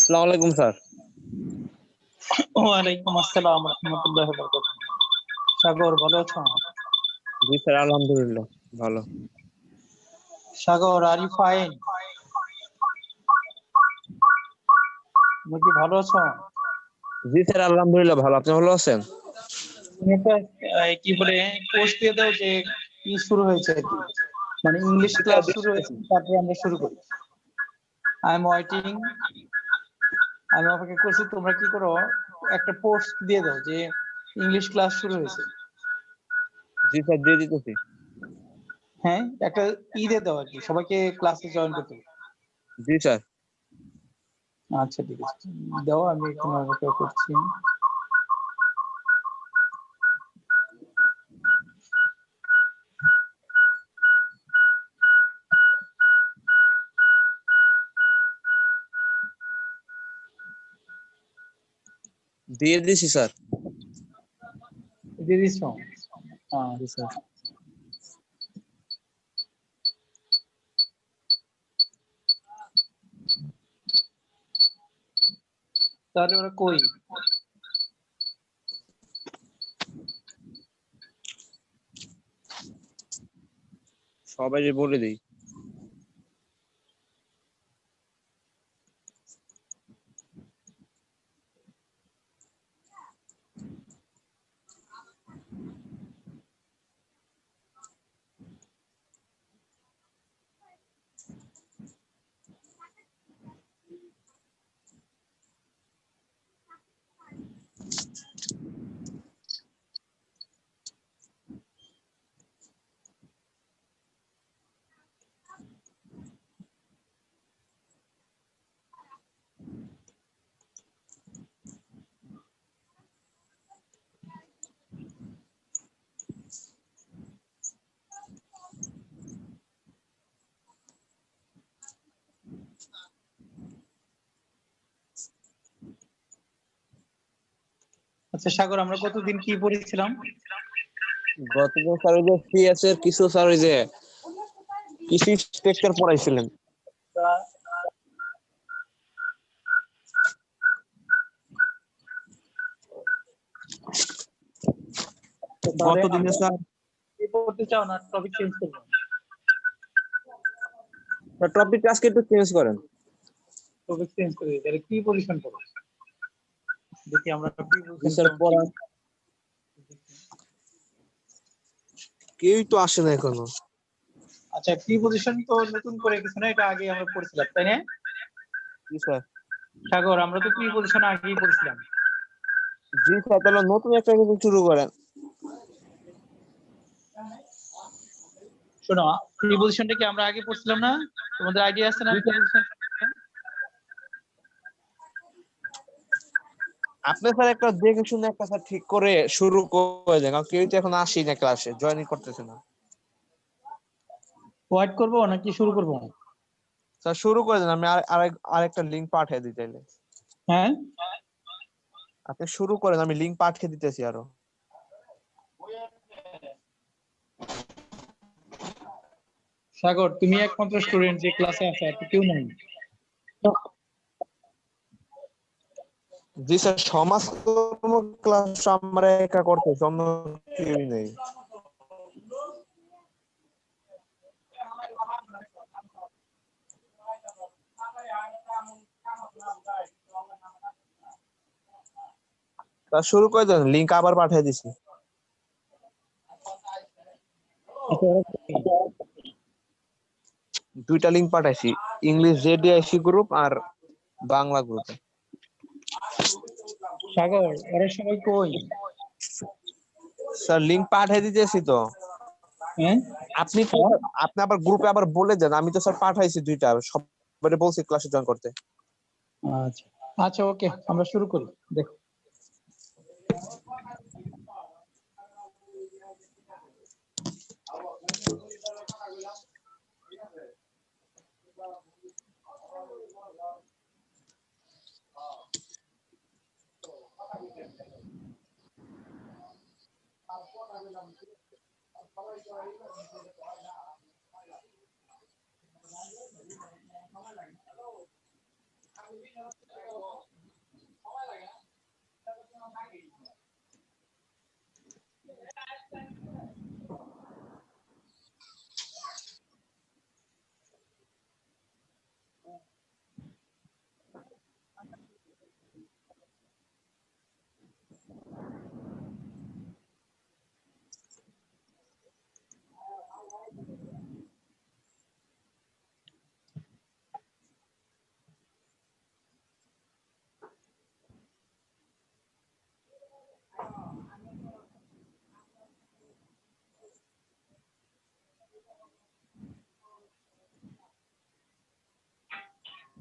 আসসালামু আলাইকুম স্যার। ওয়ালাইকুম আসসালাম রহমতুল্লাহ বরকাতুহ। সাগর ভালো আছো? জি স্যার, আলহামদুলিল্লাহ ভালো। সাগর আর ইউ ফাইন? তুমি কি ভালো আছো? জি স্যার, আলহামদুলিল্লাহ ভালো। আপনি ভালো আছেন? তুমি একটা কি বলে পোস্ট দিয়ে দাও যে কি শুরু হয়েছে আর কি, মানে ইংলিশ ক্লাস শুরু হয়েছে, তারপরে আমরা শুরু করি। আই এম ওয়েটিং, আমি অপেক্ষা করছি। তোমরা কি করো, একটা পোস্ট দিয়ে দাও যে ইংলিশ ক্লাস শুরু হয়েছে। জি স্যার, দিয়ে দিতেছি। হ্যাঁ, একটা দিয়ে দাও আর কি, সবাইকে ক্লাসে জয়েন করতে হবে। জি স্যার। আচ্ছা ঠিক আছে, দাও, আমি এখন অপেক্ষা করছি। দিয়ে দিছি স্যার। দিয়ে দিচ্ছ? জি স্যার। তাহলে ওরা কই? সবাই বলে দিই। আচ্ছা সাগর, আমরা কতদিন কি পড়েছিলাম? গতদিন স্যার ওই যে সিএস এর কিছু স্যার ওই যে কৃষি স্ট্রাকচার পড়াইছিলেন। গতদিনে স্যার কি পড়তে চাও না টপিক চেঞ্জ করবো? টপিকটা আজকে একটু চেঞ্জ করেন। টপিক চেঞ্জ করে দিই, তাহলে কি পজিশন করো দেখি আমরা কি জি পজিশন স্যার, পড়া কেউই তো আসে না এখনো। আচ্ছা, কি পজিশন তো নতুন করে কিছু না, এটা আগে আমরা পড়ছিলাম তাই না? জি স্যার। সাগর, আমরা তো কি পজিশন আগেই পড়ছিলাম। জি স্যার, তাহলে নতুন একটা কিছু শুরু করেন। শোনো, কি পজিশনটা কি আমরা আগে পড়ছিলাম না? তোমাদের আইডিয়া আছে না জি কি স্যার। পজিশন? আপনি স্যার একটা দেখে শুনে একটা স্যার ঠিক করে শুরু করে দেন, কারণ কেউই তো এখন আসি না, ক্লাসে জয়েনই করতেছে না। হোয়াইট করবো নাকি শুরু করবো? স্যার শুরু করে দেন, আমি আরেকটা লিংক পাঠিয়ে দিই চাইলে। হ্যাঁ, আপনি শুরু করেন, আমি লিংক পাঠিয়ে দিতেছি আরো। সাগর তুমি একমাত্র স্টুডেন্ট যে ক্লাসে আছে, আর তো কেউ নাই। জি স্যার, সমাজকর্ম ক্লাস আমরা একা করতেছি, অন্য কেউই নেই। তা শুরু করে দেন, লিংক আবার পাঠিয়ে দিছি। দুইটা লিংক পাঠাইছি, ইংলিশ জেডিআইসি গ্রুপ আর বাংলা গ্রুপে। সাগর, এরা সবাই কই? স্যার লিংক পাঠিয়ে দিতেছি তো। হ্যাঁ, আপনি আপনি আবার গ্রুপে আবার বলে দেন, আমি তো স্যার পাঠাইছি দুইটা, সবাই বলছি ক্লাসে জয়েন করতে। আচ্ছা আচ্ছা, ওকে, আমরা শুরু করি। দেখো,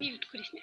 মিউট করিস না।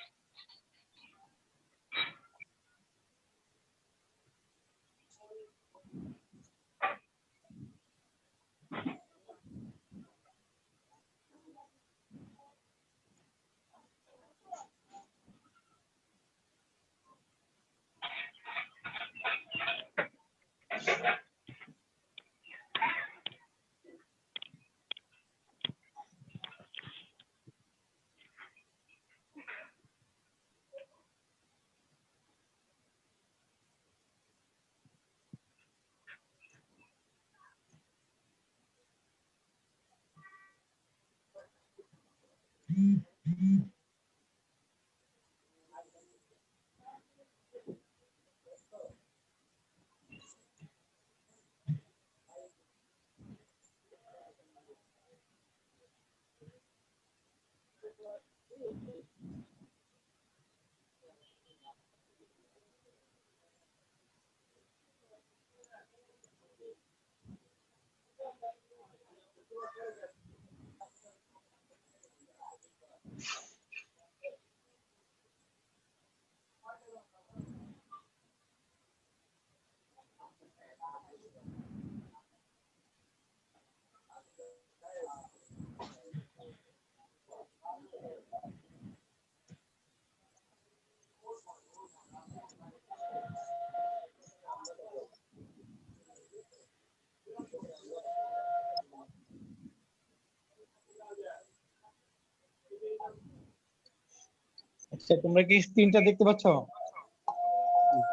আচ্ছা, তোমরা কি স্ক্রিনটা দেখতে পাচ্ছ?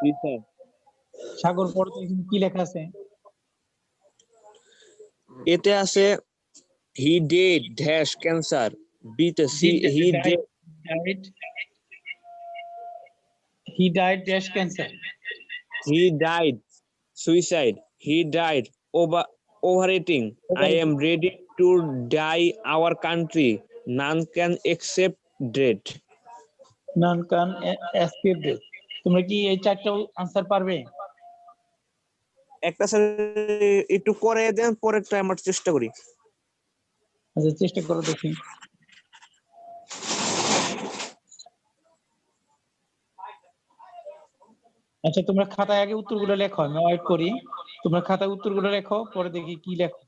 জি স্যার। সাগর, পড়ো তো এখানে কি লেখা আছে? এতে আছে হি ডিড ড্যাশ ক্যান্সার, বিতে C he did Died. He died dash cancer. He died suicide, he died over overeating, I am ready to die our country, none can except death. None can escape death. তোমরা কি এই চারটা answer পারবে? একটা sir একটু করে দেন, পরেরটা আমার চেষ্টা করি। আচ্ছা, চেষ্টা করো দেখি। আচ্ছা, তোমরা খাতায় আগে উত্তরগুলো লেখো, আমি ওয়েট করি। তোমরা খাতায় উত্তরগুলো লেখো, পরে দেখি কি লেখো।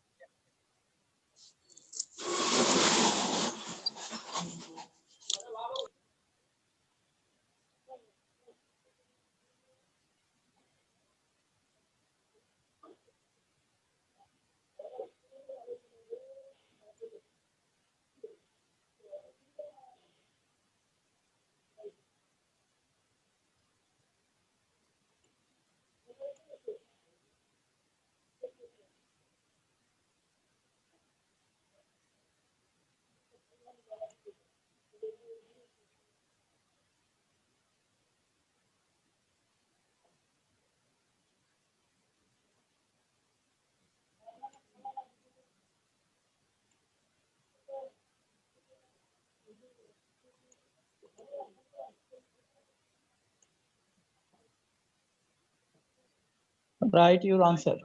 Write your answer.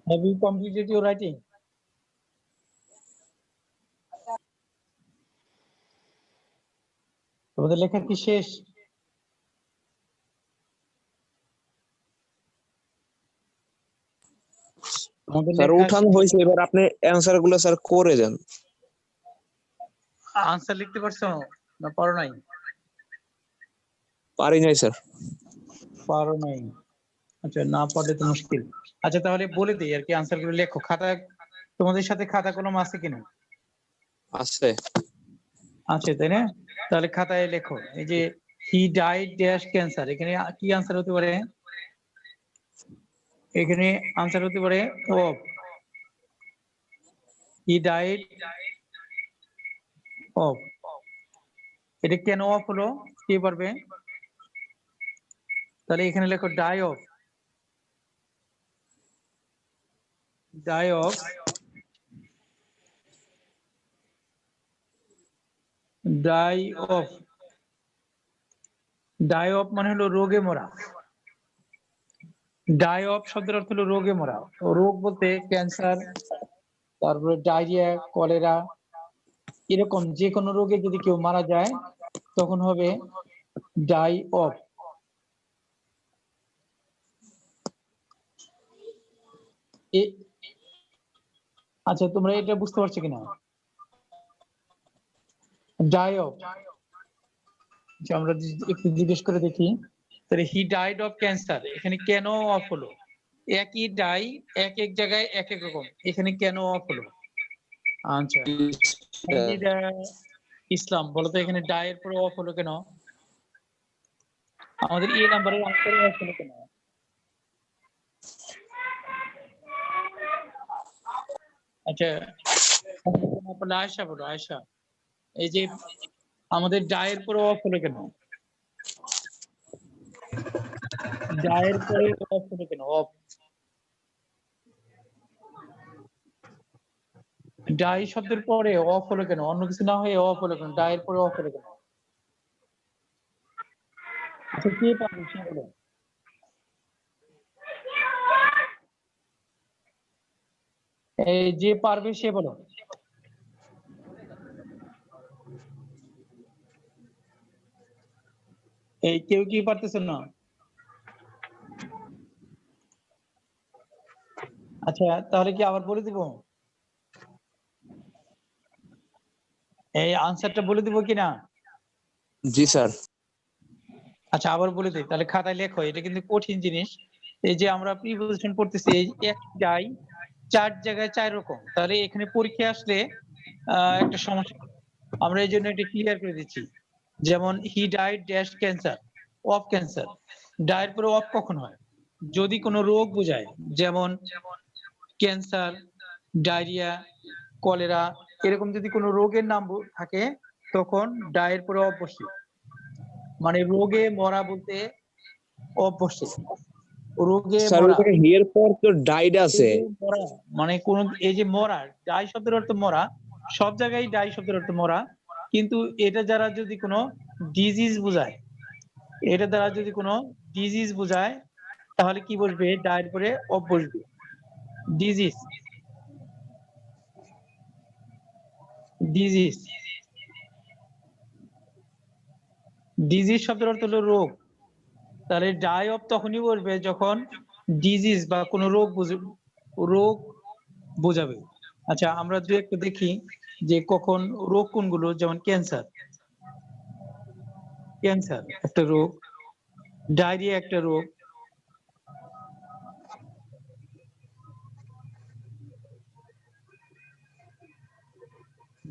Have you completed your writing? তোমাদের লেখা কি শেষ? তোমাদের স্যার লেখা উঠানো হয়েছে, এবার আপনি অ্যান্সার গুলো স্যার করে যান। আনসার লিখতে পারছো না পারো নাই? পারি নাই স্যার। পারো নাই, আচ্ছা না পারলে তো মুশকিল। আচ্ছা তাহলে বলে দিই আর কি, আনসার গুলো লেখো। খাতা, তোমাদের সাথে খাতা কলম আছে কিনা? আছে। আছে তাই না? তাহলে খাতায় লেখো, এই যে হি ডাইড ড্যাশ ক্যান্সার, এখানে কি আনসার হতে পারে? এখানে আনসার হতে পারে অফ। He died of. এটা কেন অফ হলো কে পারবে? তাহলে এখানে লেখো die of. Die of, die of. Die of মানে হলো রোগে মরা। ডাই অফ শব্দের অর্থ হলো রোগে মরা। রোগ বলতে ক্যান্সার, তারপরে ডায়রিয়া, কলেরা, এরকম যে কোনো রোগে যদি কেউ মারা যায় তখন হবে ডাই অফ। আচ্ছা তোমরা এটা বুঝতে পারছো কিনা? ডাই অফ, আচ্ছা আমরা একটু জিজ্ঞেস করে দেখি। তাহলে হি ডাইড অফ ক্যান্সার, এখানে কেন অফ হলো? একই ডাই এক এক জায়গায় এক এক রকম, এখানে কেন অফ হলো? আচ্ছা ইসলাম বলো তো, এখানে ডাই এর পরে অফ হলো কেন? আমাদের এ নাম্বারের আনসার অফ হলো কেন? আচ্ছা আয়সা বলো, আয়সা এই যে আমাদের ডায়ের পরে অফ হলো কেন? ডায়ের পরে অফ হলো কেন? অফ, ডাই শব্দের পরে অফ হলো কেন? অন্য কিছু না হয়ে অফ হলো কেন? ডায়ের পরে অফ হলো কেন? আচ্ছা কে পারবে সে বলো। এই যে পারবে সে বলো। এই কেউ কি পারতেছে না? আচ্ছা তাহলে কি আবার বলে দিব? এই আনসারটা বলে দিব কিনা? জি স্যার। আচ্ছা আবার বলে দিই, তাহলে খাতায় লেখো, এটা কিন্তু কঠিন জিনিস। এই যে আমরা প্রিপোজিশন পড়তেছি, এই এক যাই চার জায়গায় চার রকম, তাহলে এখানে পরীক্ষা আসলে একটা সমস্যা। আমরা এই জন্য এটা ক্লিয়ার করে দিচ্ছি। যেমন he died dash cancer, of cancer. ডায়ের পরে অফ কখন হয়? যদি কোনো রোগ বোঝায়, যেমন ক্যান্সার, ডায়রিয়া, কলেরা, এরকম যদি কোনো রোগের নাম থাকে তখন ডায়ের পরে অফ বসে। মানে রোগে মরা বলতে অফ বসে, রোগে স্যার মরা। ওইখানে হিয়ার পর তো ডাইড আছে। মরা মানে কোন, এই যে মরা, ডাই শব্দের অর্থ মরা, সব জায়গায় ডাই শব্দের অর্থ মরা, কিন্তু এটা যারা যদি কোনো ডিজিজ বোঝায়, এটা দ্বারা যদি কোনো ডিজিজ বোঝায় তাহলে কি বসবে? ডায়ের পরে অফ বসবে। ডিজিজ, ডিজিজ, ডিজিজ শব্দের অর্থ হলো রোগ। তাহলে ডাই অফ তখনই বসবে যখন ডিজিজ বা কোনো রোগ রোগ বোঝাবে। আচ্ছা আমরা দু একটা দেখি যে কখন রোগ কোনগুলো, যেমন ক্যান্সার, ক্যান্সার একটা রোগ, ডায়রিয়া একটা রোগ,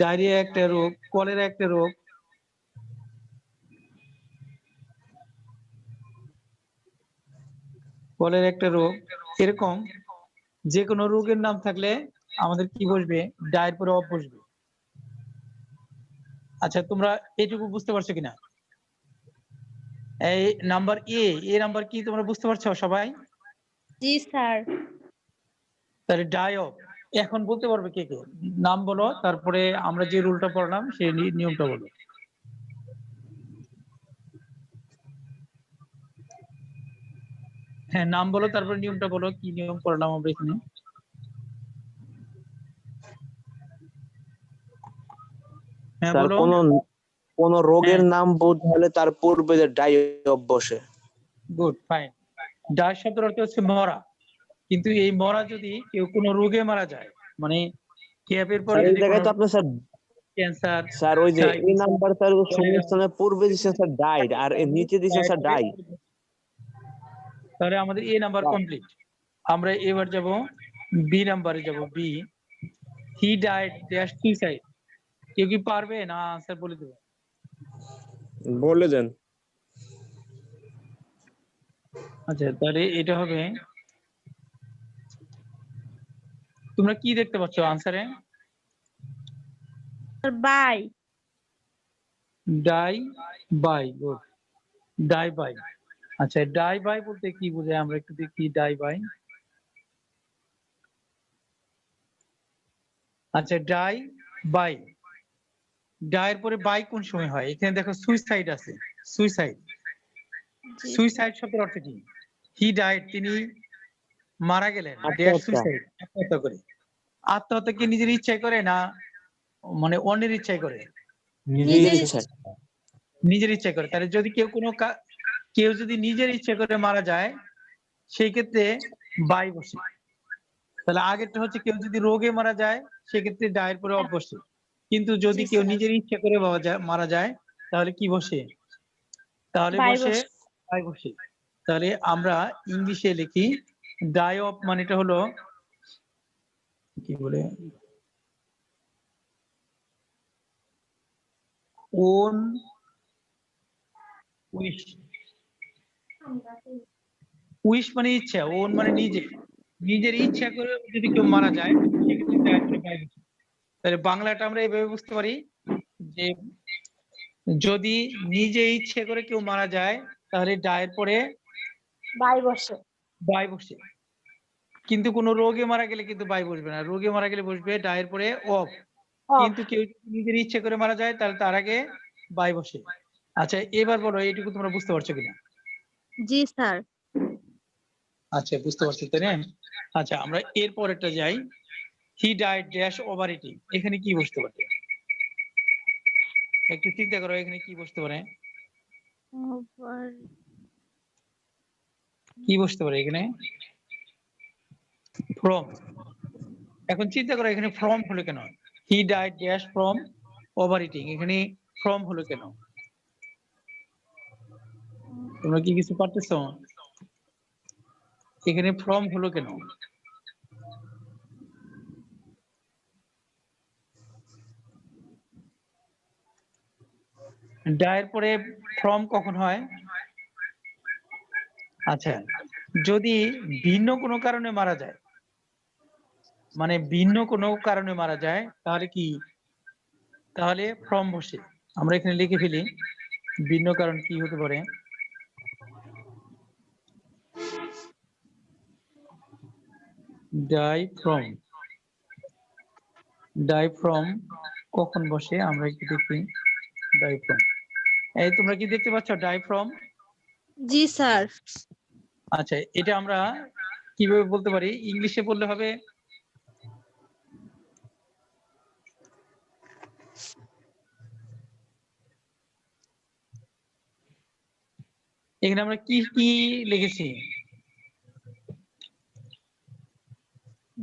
ডায়রিয়া একটা রোগ, কলেরা একটা রোগ, কলেরা একটা রোগ। এরকম যে কোনো রোগের নাম থাকলে আমাদের কি বসবে? ডায়ের পরে অফ বসবে। আচ্ছা তোমরা এইটুকু বুঝতে পারছো কিনা? এই নাম্বার এ নাম্বার কি তোমরা বুঝতে পারছো সবাই? জি স্যার। তাহলে ডাই অফ এখন বলতে পারবে কে কে? নাম বলো, তারপরে আমরা যে রুলটা পড়লাম সেই নিয়মটা বলো। হ্যাঁ নাম বলো, তারপরে নিয়মটা বলো, কি নিয়ম পড়লাম আমরা এখানে। হ্যাঁ স্যার বলো। কোন কোন রোগের হ্যাঁ। নাম বলতে হলে তার পূর্বে যে ডাই বসে। Good, fine. ডাই শব্দের অর্থ হচ্ছে মরা, কিন্তু এই মরা যদি কেউ কোনো রোগে মারা যায়, মানে ক্যাপের পরে স্যার এই যদি কোনো জায়গায় তো আপনি স্যার ক্যান্সার, স্যার ওই যে এই ডায়াবেটিস, নাম্বার স্যার শূন্যস্থানের পূর্বে দিচ্ছেন স্যার ডাইড, আর এর নিচে দিচ্ছেন স্যার ডাই। তাহলে আমাদের এ নাম্বার কমপ্লিট। আমরা এবার যাব বি নাম্বারে, যাব B. He died dash suicide. কেউ কি পারবে না আনসার বলে দেবে? বলে দেন। আচ্ছা, তাহলে এটা হবে, তোমরা কি দেখতে পাচ্ছ আনসারে? By. Die by. Good, die by. আচ্ছা, ডাই বাই বলতে কি বোঝায় আমরা একটু দেখি। ডাই বাই, আচ্ছা, ডাই বাই। ডাইয়ের পরে বাই কোন সময় হয়? এখানে দেখো সুইসাইড আছে, সুইসাইড। জি সুইসাইড শব্দের অর্থ কি? হি ডাইড, তিনি মারা গেলেন, ড্যাশ আত্মহত্যা। সুইসাইড, আত্মহত্যা করে। আত্মহত্যা কি নিজের ইচ্ছায় করে না মানে অন্যের ইচ্ছায় করে? নিজের নিজের ইচ্ছা। নিজের ইচ্ছায় করে। তাহলে যদি কেউ যদি নিজের ইচ্ছা করে মারা যায়, সেই ক্ষেত্রে বাই বসে। তাহলে আগেরটা হচ্ছে কেউ যদি রোগে মারা যায়, সেক্ষেত্রে ডায়ের পরে অফ বসে। কিন্তু যদি জি কেউ স্যার। নিজের ইচ্ছা করে মারা যায়, তাহলে কি বসে? তাহলে বাই বসে বসে। বাই বসে। তাহলে আমরা ইংলিশে লিখি ডাই অফ, মানেটা হলো কি বলে, ওন উইশ। উইশ মানে ইচ্ছা, ওন মানে নিজে। নিজের ইচ্ছা করে যদি কেউ মারা যায়, সেক্ষেত্রে ডায়ের পরে বাই বসে। তাহলে বাংলাটা আমরা এভাবে বুঝতে পারি যে যদি নিজে ইচ্ছে করে কেউ মারা যায়, তাহলে ডায়ের পরে বাই বসে। বাই বসে। কিন্তু কোনো রোগে মারা গেলে কিন্তু বাই বসবে না, রোগে মারা গেলে বসবে ডায়ের পরে অফ। অফ। কিন্তু কেউ যদি নিজের ইচ্ছে করে মারা যায়, তাহলে তার আগে বাই বসে। আচ্ছা, এবার বলো এইটুকু তোমরা বুঝতে পারছো কিনা? জি স্যার। আচ্ছা, বুঝতে পারছি তাই না? আচ্ছা, আমরা এর পরেরটা যাই। হি ডাইড ড্যাশ ওভার ইটিং। এখানে কি বসতে পারে? একটু চিন্তা করো, এখানে কি বসতে পারে? ওভার। কি বসতে পারে এখানে? ফ্রম। এখন চিন্তা করো, এখানে ফ্রম হলো কেন? হি died dash from over eating, এখানে ফ্রম হলো কেন? তোমরা কি কিছু পারতেছো? এখানে ফ্রম হলো কেন? ডায়ের পরে ফ্রম কখন হয়? আচ্ছা, যদি ভিন্ন কোনো কারণে মারা যায়, মানে ভিন্ন কোনো কারণে মারা যায়, তাহলে কি? তাহলে ফ্রম বসে। আমরা এখানে লিখে ফেলি ভিন্ন কারণ কি হতে পারে। Die from. ডাই ফ্রম কখন বসে আমরা একটু দেখি। ডাই ফ্রম, এই তোমরা কি দেখতে পাচ্ছ ডাই ফ্রম? G sir. আচ্ছা, এটা আমরা কিভাবে বলতে পারি? ইংলিশে বললে হবে এখানে আমরা কি কি লিখেছি?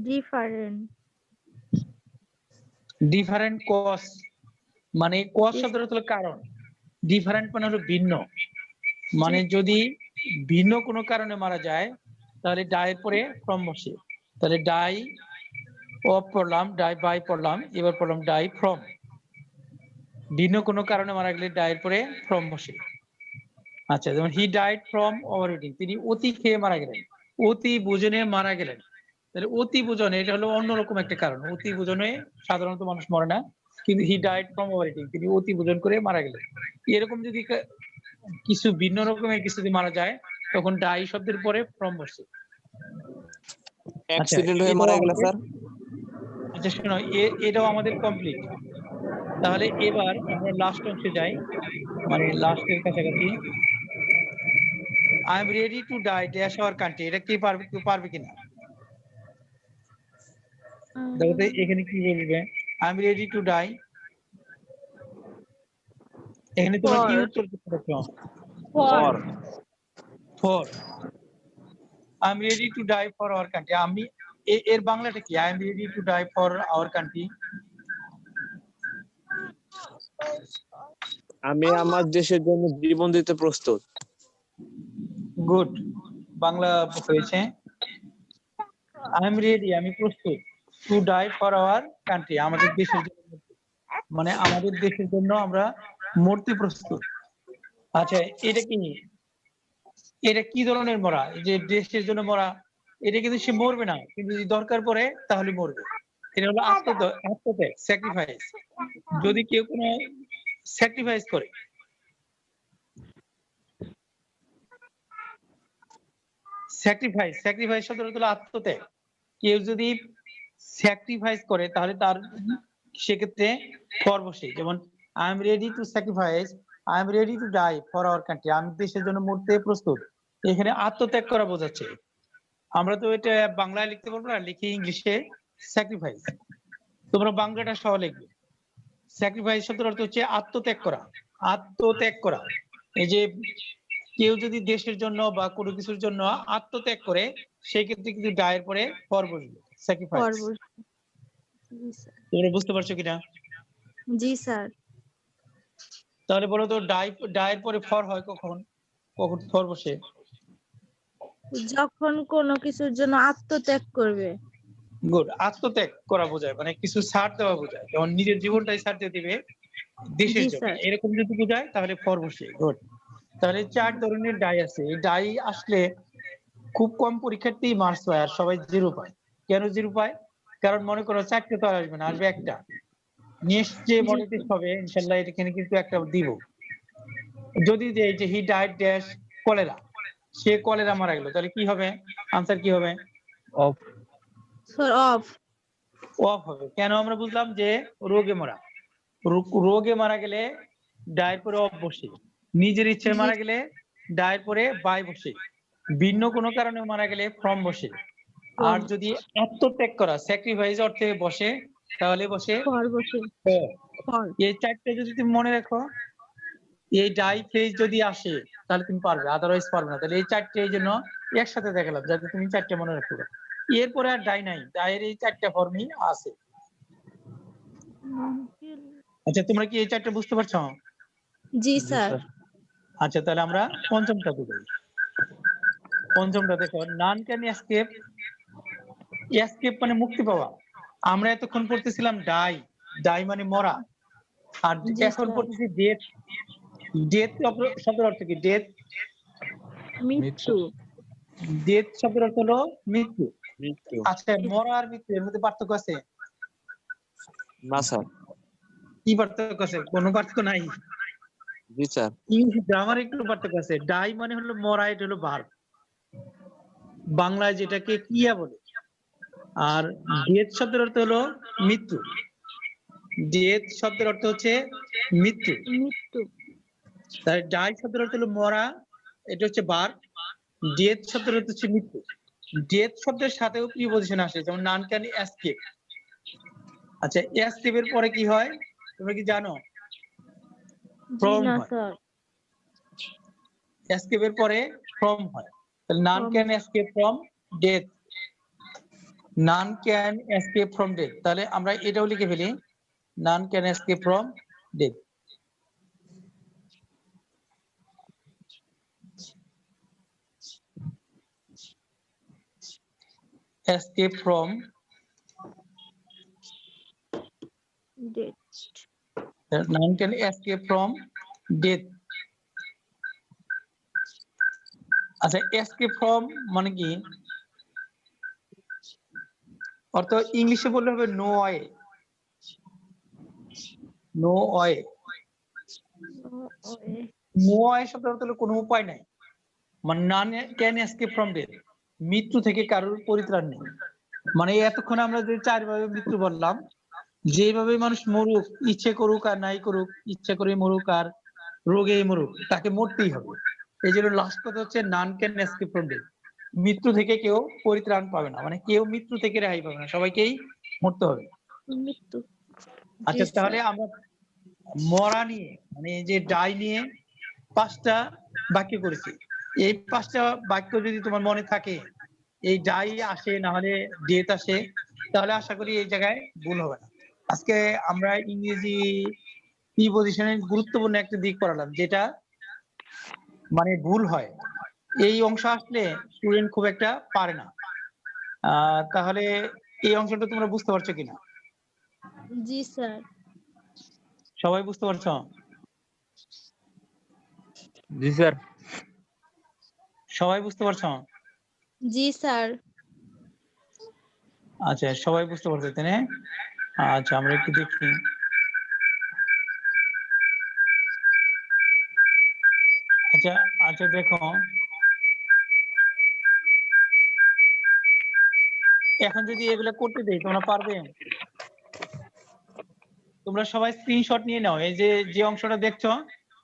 ডিফারেন্ট। ডিফারেন্ট কজ, মানে কজ শব্দের অর্থ হলো কারণ। ডিফারেন্ট মানে হলো ভিন্ন। মানে যদি ভিন্ন কোনো কারণে মারা যায়, তাহলে ডায়ের পরে ফ্রম বসে। তাহলে ডাই অফ পড়লাম, ডাই বাই পড়লাম, এবার পড়লাম ডাই ফ্রম। ভিন্ন কোনো কারণে মারা গেলে ডায়ের পরে ফ্রম বসে। আচ্ছা, যেমন হি ডাইড ফ্রম ওভারইটিং, তিনি অতি খেয়ে মারা গেলেন, অতি ভোজনে মারা গেলেন। তাহলে অতি ভোজনে এটা হলো অন্যরকম একটা কারণ। অতি ভোজনে সাধারণত মানুষ মরে না, কিন্তু হি ডাইড ফ্রম ওভারইটিং, তিনি অতি ভোজন করে মারা গেলেন। এরকম যদি কিছু ভিন্ন রকমের কিছু যদি মারা যায়, তখন ডাই শব্দের পরে ফ্রম বসে। আচ্ছা, অ্যাক্সিডেন্ট হয়ে এটাও মারা গেলে আমাদের, স্যার? আচ্ছা শোনো, এটাও আমাদের কমপ্লিট। তাহলে এবার আমরা লাস্ট অংশে যাই, মানে লাস্টের কাছাকাছি। I am ready to die dash our country. এটা কি পারবে, কেউ পারবে কিনা? দেখো তো এখানে কি বলবে। I am ready to die. এখানে তোমরা কি For. উত্তর দিতে পারছো? For. For I am ready to die for our country. আমি এর বাংলাটা কি? I am ready to die for our country. আমি আমার দেশের জন্য জীবন দিতে প্রস্তুত। গুড, বাংলা হয়েছে। আই এম রেডি, আমি প্রস্তুত, to die for our country, আমাদের দেশের জন্য, মানে আমাদের দেশের জন্য আমরা মরতে প্রস্তুত। আচ্ছা, এটা কি, এটা কি ধরনের মরা? এই যে দেশের জন্য মরা, এটা কিন্তু সে মরবে না, কিন্তু যদি দরকার পড়ে তাহলে মরবে। এটা হলো আত্মত্যাগ, স্যাক্রিফাইস। যদি কেউ কোনো স্যাক্রিফাইস করে, স্যাক্রিফাইস শব্দটা হলো আত্মত্যাগ। কেউ যদি স্যাক্রিফাইস করে তাহলে তার সেক্ষেত্রে ফর বসে। যেমন I am ready to sacrifice, I am ready to die for our country, আমি দেশের জন্য মরতে প্রস্তুত। এখানে আত্মত্যাগ করা বোঝাচ্ছে। আমরা তো এটা বাংলায় লিখতে পারবো না, লিখি ইংলিশে স্যাক্রিফাইস। তোমরা বাংলাটা সহ লিখবে। স্যাক্রিফাইস শব্দের অর্থ হচ্ছে আত্মত্যাগ করা, আত্মত্যাগ করা। এই যে কেউ যদি দেশের জন্য বা কোনো কিছুর জন্য আত্মত্যাগ করে, সেই ক্ষেত্রে কিন্তু ডায়ের পরে ফর বসবে, For. স্যাক্রিফাইস। G sir. তোমরা বুঝতে পারছো কিনা? জি স্যার। তাহলে বলো তো ডায়ের পরে ফর হয় কখন, কখন ফর বসে? যখন কোনো কিছুর জন্য আত্মত্যাগ করবে। গুড, আত্মত্যাগ করা বোঝায়, মানে কিছু ছাড় দেওয়া বোঝায়, যেমন নিজের জীবনটাই ছাড় দিয়ে দিবে দেশের জি জন্য, স্যার। এরকম যদি বোঝায় তাহলে ফর বসে। গুড। তাহলে 4 ধরনের ডাই আছে। এই ডাই আসলে খুব কম পরীক্ষার্থী মার্কস পায়, আর সবাই 0 পায়। কেন 0 পায়? কারণ মনে করো 4টে তো আর আসবে না, আসবে একটা। নেক্সট যে জি মডেল টেস্ট হবে ইনশাআল্লাহ এখানে কিন্তু একটা দিব। যদি এই যে হি ডাইড ড্যাশ কলেরা, সে কলেরা মারা গেল, তাহলে কি হবে? আনসার কি হবে? অফ। Sir of. অফ হবে। কেন আমরা বুঝলাম যে রোগে মারা, রোগে মারা গেলে ডায়ের পরে অফ বসে, নিজের ইচ্ছায় জি মারা গেলে ডায়ের পরে বাই বসে, ভিন্ন কোনো কারণে মারা গেলে ফ্রম বসে। আর from. যদি আত্মত্যাগ করা স্যাক্রিফাইস অর্থে বসে, তাহলে বসে For বসে। for। For. এই 4টে যদি তুমি মনে রাখো, এই ডাই ফ্রেজ যদি আসে তাহলে তুমি পারবে, আদারওয়াইজ পারবে না। তাহলে এই 4টে এই জন্য একসাথে দেখালাম যাতে তুমি 4টে মনে রাখতে পারো। এরপরে আর ডাই নাই, ডায়ের এই 4টে ফর্মই আছে। আচ্ছা, তোমরা কি এই 4টে বুঝতে পারছো? জি জি স্যার। স্যার। আচ্ছা, তাহলে আমরা পঞ্চমটাতে যাই। পঞ্চমটা দেখো, নান ক্যান এসকেপ। এসকেপ মানে মুক্তি পাওয়া। আমরা এতক্ষণ পড়তেছিলাম ডাই, ডাই মানে মরা। আর জি এখন স্যার। পড়তেছি ডেথ। ডেথ শব্দের অর্থ কি? ডেথ, মৃত্যু। ডেথ শব্দের অর্থ হলো মৃত্যু। মৃত্যু। আচ্ছা, মরা আর মৃত্যু এর মধ্যে পার্থক্য আছে? না স্যার। কি পার্থক্য আছে? কোনো পার্থক্য নাই। জি স্যার। ইংলিশ গ্রামার একটু পার্থক্য আছে। ডাই মানে হলো মরা, এটা হলো ভার্ব, বাংলায় যেটাকে ক্রিয়া বলে। আর ডেথ শব্দের অর্থ হলো মৃত্যু। ডেথ শব্দের অর্থ হচ্ছে মৃত্যু। মৃত্যু। তাই ডাই শব্দের অর্থ হলো মরা, এটা হচ্ছে ভার্ব। ডেথ শব্দের অর্থ হচ্ছে মৃত্যু। ডেথ শব্দের সাথেও প্রিপজিশন আসে, যেমন নান ক্যান এসকেপ। আচ্ছা, এসকেপের পরে কি হয় তোমরা কি জানো? জি ফ্রম না হয়। স্যার। এসকেপের পরে ফ্রম হয়। তাহলে none From. Can escape from death, none can escape from death. তাহলে আমরা এটাও লিখে ফেলি, none can escape from death. Escape from, Death. None can escape from death. আচ্ছা, এসকেপ ফ্রম মানে কি? অর্থ ইংলিশে বললে হবে no way. No way, No way. No way শব্দের অর্থ হলো কোনো উপায় নাই। মানে none can escape from death, মৃত্যু থেকে কারোর পরিত্রাণ নেই। মানে এতক্ষণ আমরা যে 4 ভাবে মৃত্যু বললাম, যেভাবে মানুষ মরুক, ইচ্ছে করুক আর নাই করুক, ইচ্ছে করে মরুক আর রোগে মরুক, তাকে মরতেই হবে। এই জন্য লাস্ট কথা হচ্ছে নান ক্যান এসকেপ ফ্রম ডেথ, মৃত্যু থেকে কেউ পরিত্রাণ পাবে না, মানে কেউ মৃত্যু থেকে রেহাই পাবে না, সবাইকেই মরতে হবে। মৃত্যু। জি আচ্ছা, তাহলে স্যার। আমরা মরা নিয়ে মানে এই যে ডাই নিয়ে 5টা বাক্য করেছি। এই 5টা বাক্য যদি তোমার মনে থাকে, এই ডাই আসে না হলে ডেথ আসে, তাহলে আশা করি এই জায়গায় ভুল হবে না। আজকে আমরা ইংরেজি প্রিপজিশনের গুরুত্বপূর্ণ একটা দিক পড়ালাম, যেটা মানে ভুল হয়। এই অংশ আসলে স্টুডেন্ট খুব একটা পারে না। তাহলে এই অংশটা তোমরা বুঝতে পারছো কিনা? জি স্যার। সবাই বুঝতে পারছো? জি স্যার। সবাই বুঝতে পারছো? জি স্যার। আচ্ছা, সবাই বুঝতে পারছো তাই না? আচ্ছা, আমরা একটু দেখি। আচ্ছা আচ্ছা, দেখো এখন যদি এগুলা করতে দেই তোমরা পারবে? তোমরা সবাই স্ক্রিনশট নিয়ে নাও। এই যে যে অংশটা দেখছো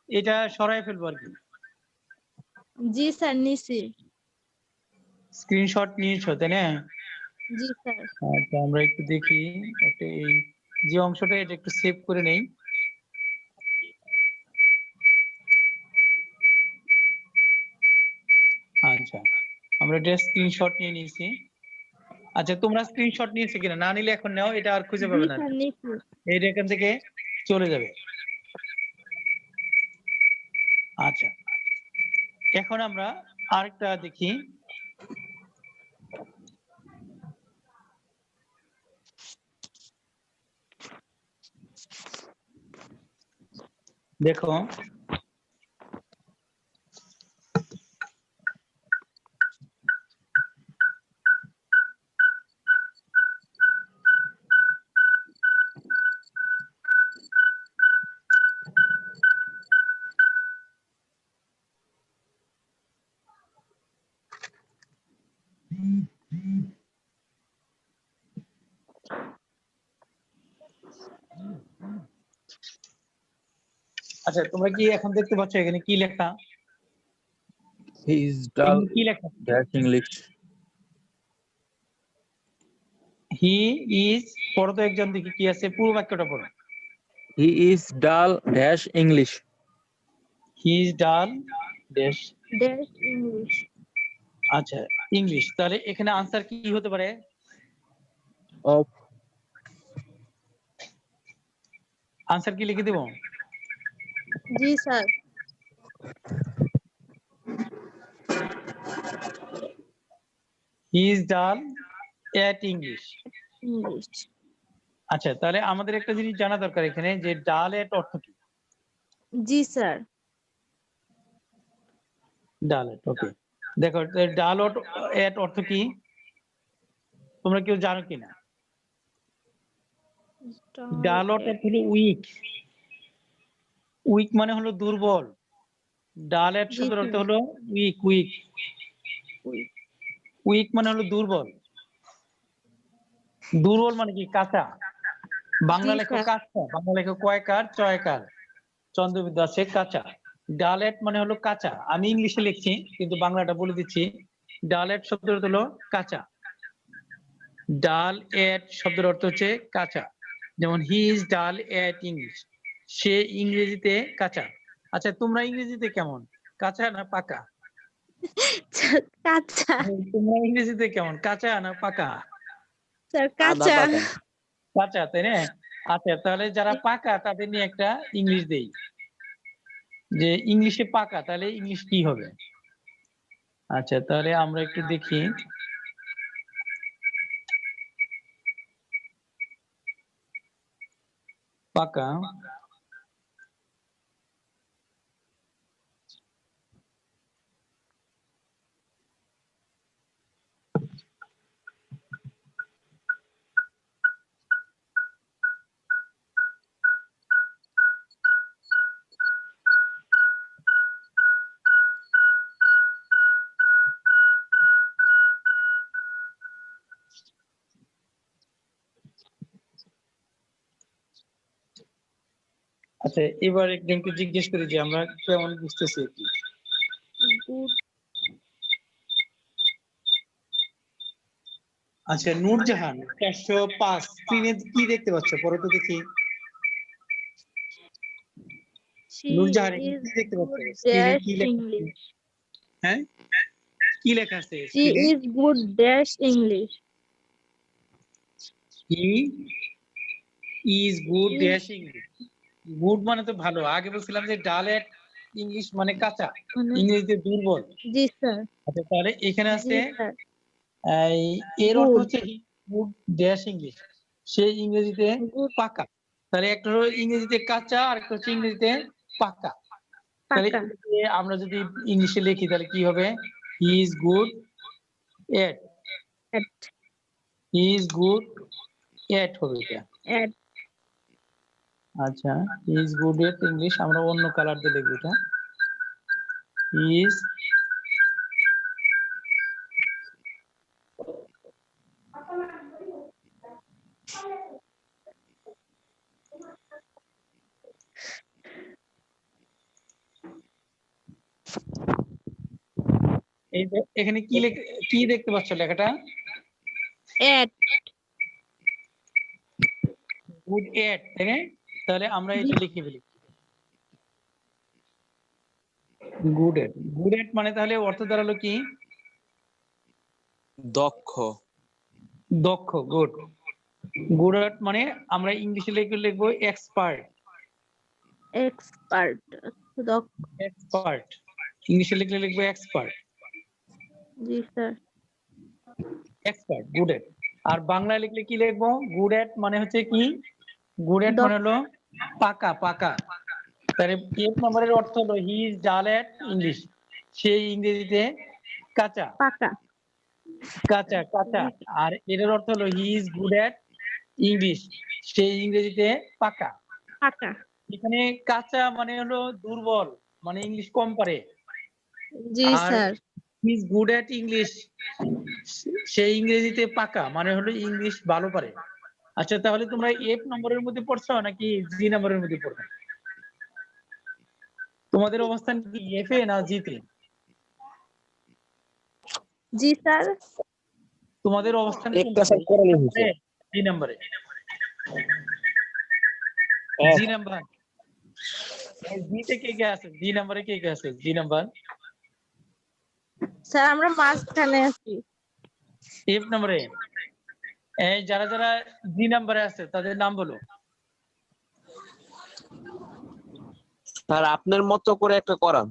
এটা সরায় ফেলবো আর কি। জি স্যার, নিছি। স্ক্রিনশট নিয়েছো তাই না? জি স্যার। আচ্ছা, আমরা একটু দেখি। একটা এই যে অংশটা এটা একটু সেভ করে নেই। আচ্ছা, আমরা এটা স্ক্রিনশট নিয়ে নিয়েছি। আচ্ছা, তোমরা স্ক্রিনশট নিয়েছো কিনা? না নিলে এখন নাও, এটা আর খুঁজে জি পাবে না। স্যার, নিছি। এইটা এখান থেকে চলে যাবে। আচ্ছা, এখন আমরা আরেকটা দেখি। দেখো আচ্ছা, তোমরা কি এখন দেখতে পাচ্ছ এখানে কি লেখা? হি ইজ ডাল এখানে কি লেখা? Dash English. হি ইজ, পড়ো তো একজন দেখি কি আছে, পুরো বাক্যটা পড়ো। হি ইজ ডাল ড্যাশ ইংলিশ। হি ইজ ডাল ড্যাশ। Dash English. আচ্ছা, ইংলিশ। তাহলে এখানে আনসার কি হতে পারে? অফ। আনসার কি লিখে দেব? জি স্যার। হি ইজ ডাল এট ইংলিশ। ইংলিশ। আচ্ছা, তাহলে আমাদের একটা জিনিস জানা দরকার এখানে, যে ডাল এট অর্থ কি? জি স্যার। ডাল এট, ওকে। দেখো ডাল এট অর্থ কি তোমরা কেউ জানো কিনা? ডাল অর্থ হলো উইক। উইক মানে হলো দুর্বল। ডাল এট জি শব্দের অর্থ স্যার। হলো উইক। Week week. উইক মানে হলো দুর্বল। দুর্বল মানে কি? কাঁচা। জি বাংলা লেখো স্যার। কাঁচা, বাংলা লেখো কয়কার চয়কার, চন্দ্রবিন্দু আছে কাঁচা। ডালেট মানে হলো কাঁচা। আমি ইংলিশে লিখছি কিন্তু বাংলাটা বলে দিচ্ছি। ডালেট শব্দের অর্থ হলো কাঁচা। ডাল এট শব্দের অর্থ হচ্ছে কাঁচা। যেমন হি ইজ ডাল এট ইংলিশ, সে ইংরেজিতে কাঁচা। আচ্ছা, তোমরা ইংরেজিতে কেমন, কাঁচা না পাকা? কাঁচা। তোমরা ইংরেজিতে কেমন, কাঁচা না পাকা? স্যার, আদা কাঁচা। পাকা। কাঁচা তাই না? আচ্ছা, তাহলে যারা পাকা তাদের নিয়ে একটা ইংলিশ দেই, যে ইংলিশে পাকা, তাহলে ইংলিশ কি হবে? আচ্ছা, তাহলে আমরা একটু দেখি। পাকা। আচ্ছা, এবার একজনকে জিজ্ঞেস করি যে আমরা কেমন বুঝতেছি আর কি। গুড। আচ্ছা, নূরজাহান 405 স্ক্রিনে কি দেখতে পাচ্ছ পড়ো তো দেখি। She নূরজাহান is কি দেখতে পাচ্ছ good স্ক্রিনে dash কি লেখা আছে? English. হ্যাঁ কি লেখা আছে She স্ক্রিনে is good dash English. He is good Is dash English good মানে তো ভালো আগে বলছিলাম যে ডাল এট ইংলিশ মানে কাঁচা মানে ইংরেজিতে দুর্বল জি স্যার আচ্ছা তাহলে এখানে আছে জি স্যার এর অর্থ গুড হচ্ছে গুড ড্যাশ ইংলিশ সে ইংরেজিতে গুড পাকা তাহলে একটা হলো ইংরেজিতে কাঁচা আর একটা হচ্ছে ইংরেজিতে পাকা তাহলে পাকা এটাকে আমরা যদি ইংলিশে লিখি তাহলে কি হবে হি is good at at he is good এট হবে এটা at আচ্ছা হি ইজ গুড এট ইংলিশ আমরা অন্য কালার দিয়ে লিখবো এটা হি ইজ এই যে এখানে কি দেখতে পাচ্ছ লেখাটা at গুড এট তাই না তাহলে আমরা জি এটা লিখে ফেলি গুড এট মানে তাহলে অর্থ দাঁড়ালো কি দক্ষ দক্ষ গুড গুড এট মানে আমরা ইংলিশে লিখবো এক্সপার্ট expert দক্ষ এক্সপার্ট ইংলিশে লিখবো এক্সপার্ট জি স্যার এক্সপার্ট গুড এট আর বাংলায় লিখলে কি লিখবো গুড এট মানে হচ্ছে কি গুড এট মানে হলো পাকা পাকা তাহলে এক নম্বরের অর্থ হলো হি ইজ ডাল এট ইংলিশ সেই ইংরেজিতে কাঁচা পাকা কাঁচা কাঁচা আর এর অর্থ হলো হি ইজ গুড এট ইংলিশ সেই ইংরেজিতে পাকা পাকা এখানে কাঁচা মানে হলো দুর্বল মানে ইংলিশ কম পারে জি আর sir he is good at English সেই ইংরেজিতে পাকা মানে হলো ইংলিশ ভালো পারে আচ্ছা তাহলে তোমরা এফ নম্বরের মধ্যে পড়ছো নাকি জি নম্বরের মধ্যে পড়ছো তোমাদের অবস্থান কি এফ এ না জি তে জি স্যার তোমাদের অবস্থান একটা স্যার করে লিখেছে জি নম্বরে F, জি নাম্বার জি তে কে আছে জি নম্বরে কে আছে জি নাম্বার স্যার আমরা মাঝখানে আছি এফ নম্বরে এই যারা যারা জি নম্বরে আছে তাদের নাম বলো স্যার আপনার মতো করে একটা করান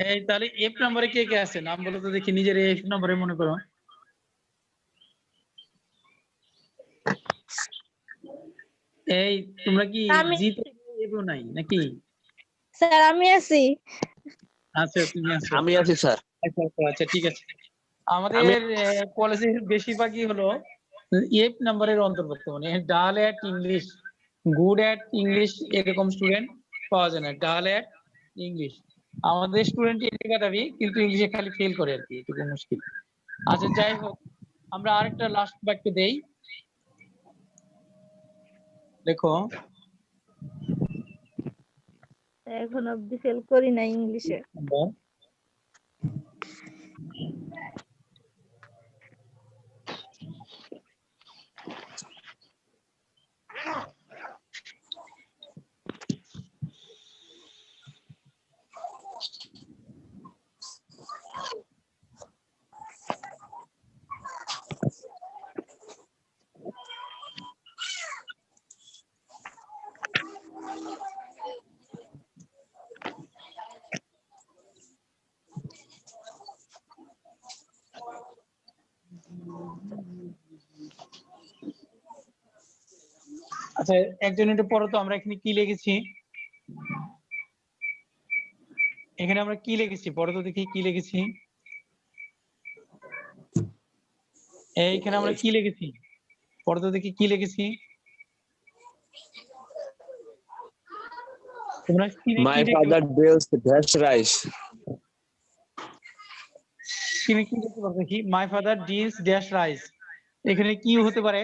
এই তাহলে এফ নম্বরে কে আছে নাম বলো তো দেখি নিজের এফ নম্বরে মনে করো এই তোমরা কি আমি জি তে এফও নাই নাকি স্যার আমি আছি আচ্ছা তুমি আছো আমি আছি স্যার আচ্ছা আচ্ছা, আচ্ছা ঠিক আছে আমি আমাদের কলেজের বেশিরভাগই হলো এফ নম্বরের অন্তর্ভুক্ত মানে ডাল এট ইংলিশ গুড এট ইংলিশ এরকম স্টুডেন্ট পাওয়া যায় না ডাল এট ইংলিশ আমাদের স্টুডেন্ট এদিকে দাবি কিন্তু ইংলিশে খালি ফেল করে আর কি এটুকু মুশকিল আচ্ছা যাই হোক আমরা আরেকটা লাস্ট বাক্য দেই দেখো এখন অব্দি ফেল করি না ইংলিশে আমরা আচ্ছা একজন একটু পড়ো তো আমরা এখানে কি লিখেছি এখানে আমরা কি লিখেছি পড়ো তো দেখি কি লিখেছি এইখানে আমরা কি লিখেছি পড়ো তো দেখি কি লিখেছি তোমরা স্ক্রিনে মাই কি দেখতে ফাদার ডেলস ড্যাশ রাইস স্ক্রিনে কি দেখতে পাচ্ছ কি my father deals dash rice এখানে কি হতে পারে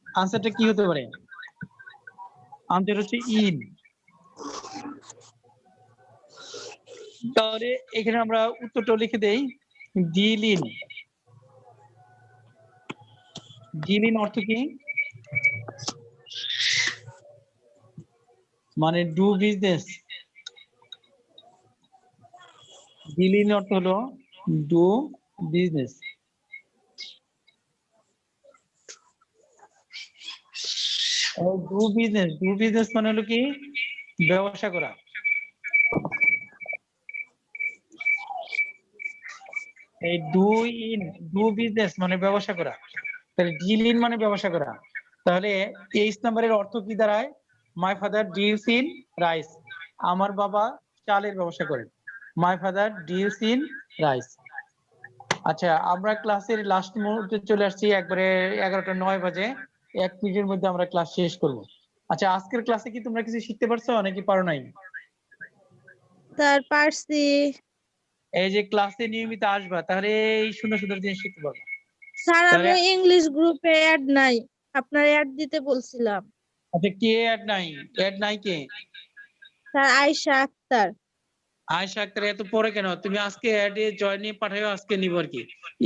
আনসারটা কি হতে পারে আনসার হচ্ছে ইন তাহলে এখানে আমরা উত্তরটা লিখে দেই ডিলিন ডিলিন অর্থ কি মানে ডু বিজনেস ডিল ইন অর্থ হলো ডু বিজনেস। ডু বিজনেস মানে হলো কি ব্যবসা করা। এই ডু বিজনেস মানে ব্যবসা করা, তাহলে ডিল ইন মানে ব্যবসা করা। তাহলে 23 নম্বরের অর্থ কি দাঁড়ায়? My father deals in rice, আমার বাবা চালের ব্যবসা করেন। My father deals in rice. আচ্ছা, আমরা ক্লাসের লাস্ট মুহূর্তে চলে আসছি, একবারে 11:09 বাজে। 1 মিনিটের মধ্যে আমরা ক্লাস শেষ করব। আচ্ছা, আজকের ক্লাসে কি তোমরা কিছু শিখতে পারছো নাকি পারো নাই? স্যার পারছি। এই যে ক্লাসে নিয়মিত আসবা, তাহলে এই সুন্দর সুন্দর জিনিস শিখতে পারবা। স্যার আমি তাহলে ইংলিশ গ্রুপে অ্যাড নাই, আপনার অ্যাড দিতে বলছিলাম। আচ্ছা, কে অ্যাড নাই? অ্যাড নাই কে? স্যার আয়েশা আক্তার। আয়েশা আক্তার এত পরে কেন? তুমি আজকে অ্যাডে জয়েনিং পাঠাও, আজকে নিব আর কি।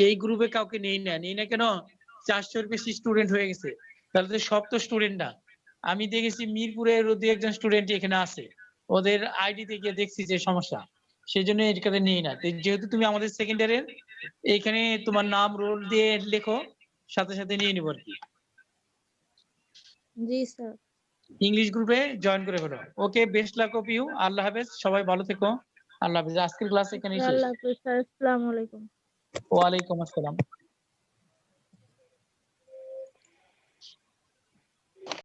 এই গ্রুপে কাউকে নেই না কেন? 400-এর বেশি স্টুডেন্ট হয়ে গেছে, তাহলে তো সব তো স্টুডেন্ট না। আমি দেখেছি মিরপুরের দু একজন স্টুডেন্ট এখানে আছে, ওদের আইডি থেকে দেখছি যে সমস্যা, সেই জন্য এটাকে নেই না। তো যেহেতু তুমি আমাদের সেকেন্ড ইয়ারের, এখানে তোমার নাম রোল দিয়ে লেখো, সাথে সাথে নিয়ে নিব আর কি। জি স্যার। ইংলিশ গ্রুপে জয়েন করে ফেলো। ওকে, বেস্ট লাক অফ ইউ। আল্লাহ হাফেজ, সবাই ভালো থেকো। আল্লাহ হাফেজ। আজকের ক্লাস এখানেই শেষ। আল্লাহ হাফেজ স্যার, আসসালামু আলাইকুম। ওয়ালাইকুম আসসালাম।